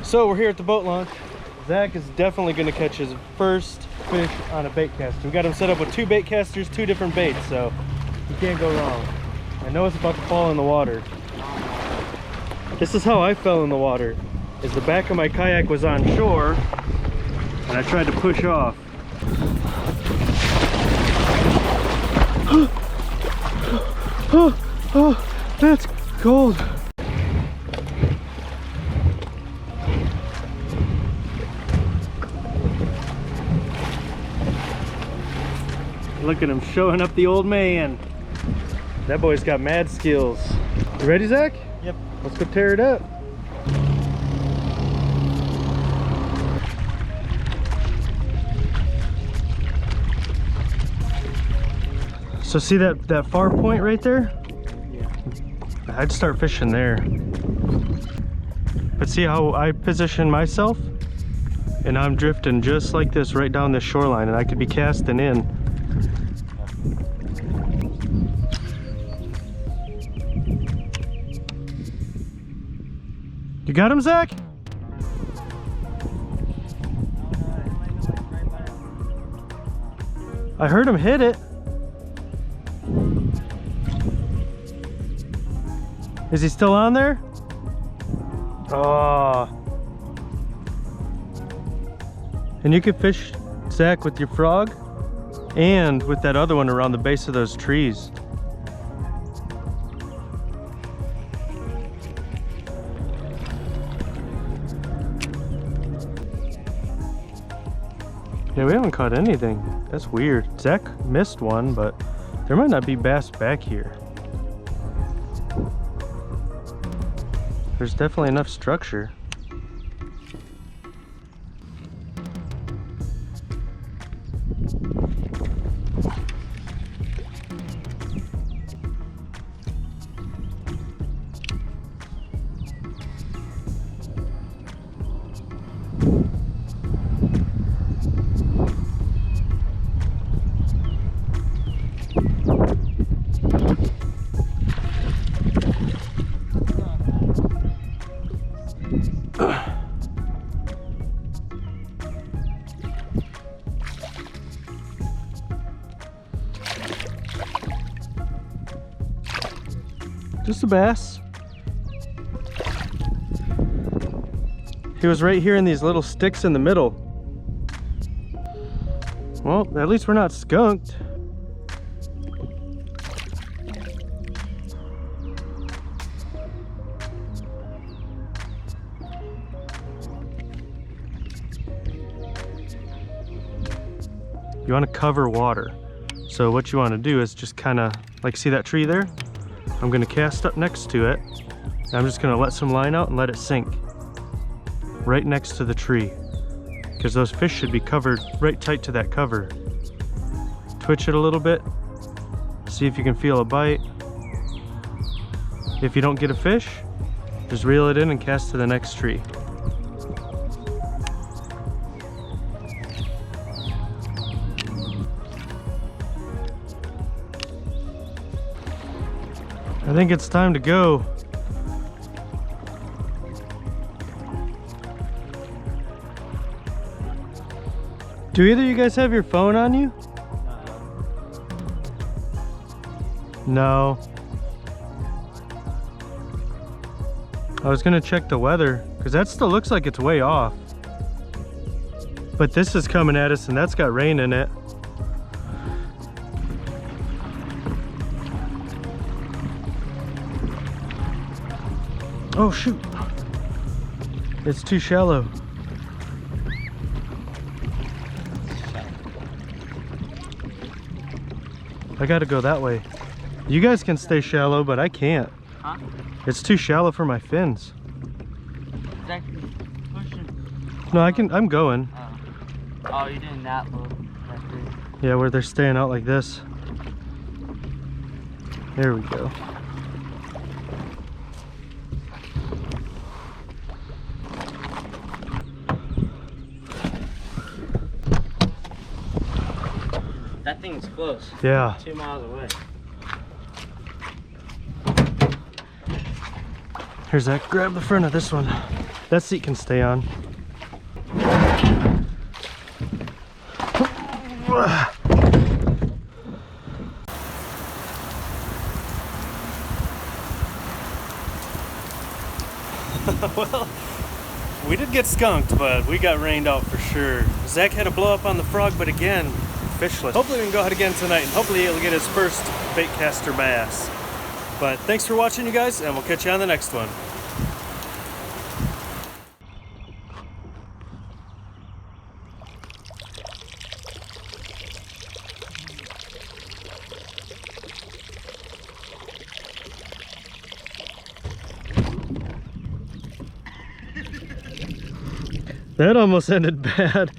So we're here at the boat launch. Zach is definitely going to catch his first fish on a bait caster. We got him set up with 2 bait casters, 2 different baits, so you can't go wrong. I know it's about to fall in the water. This is how I fell in the water. Is the back of my kayak was on shore and I tried to push off. Oh, that's cold. Look at him showing up the old man. That boy's got mad skills. You ready, Zach? Yep. Let's go tear it up. So see that far point right there? Yeah. I'd start fishing there. But see how I position myself? And I'm drifting just like this right down the shoreline, and I could be casting in. You got him, Zach? I heard him hit it. Is he still on there? Oh. And you could fish, Zach, with your frog and with that other one around the base of those trees. Yeah, we haven't caught anything. That's weird. Zach missed one, but there might not be bass back here. There's definitely enough structure. Just a bass. He was right here in these little sticks in the middle. Well, at least we're not skunked. You want to cover water. So what you want to do is just kind of, like, see that tree there? I'm going to cast up next to it. And I'm just going to let some line out and let it sink right next to the tree, because those fish should be covered right tight to that cover. Twitch it a little bit, see if you can feel a bite. If you don't get a fish, just reel it in and cast to the next tree. I think it's time to go. Do either of you guys have your phone on you? No. I was gonna check the weather, because that still looks like it's way off. But this is coming at us and that's got rain in it. Oh shoot, it's too shallow. I gotta go that way. You guys can stay shallow, but I can't. Huh? It's too shallow for my fins. Zach, pushing. No, I'm going. Oh, you're doing that low. Yeah, where they're staying out like this. There we go. That thing's close. Yeah. 2 miles away. Here's that. Grab the front of this one. That seat can stay on. Well, we did get skunked, but we got rained out for sure. Zach had a blow up on the frog, but again, fishless. Hopefully we can go out again tonight, and hopefully he'll get his first bait caster bass. But thanks for watching, you guys, and we'll catch you on the next one. That almost ended bad.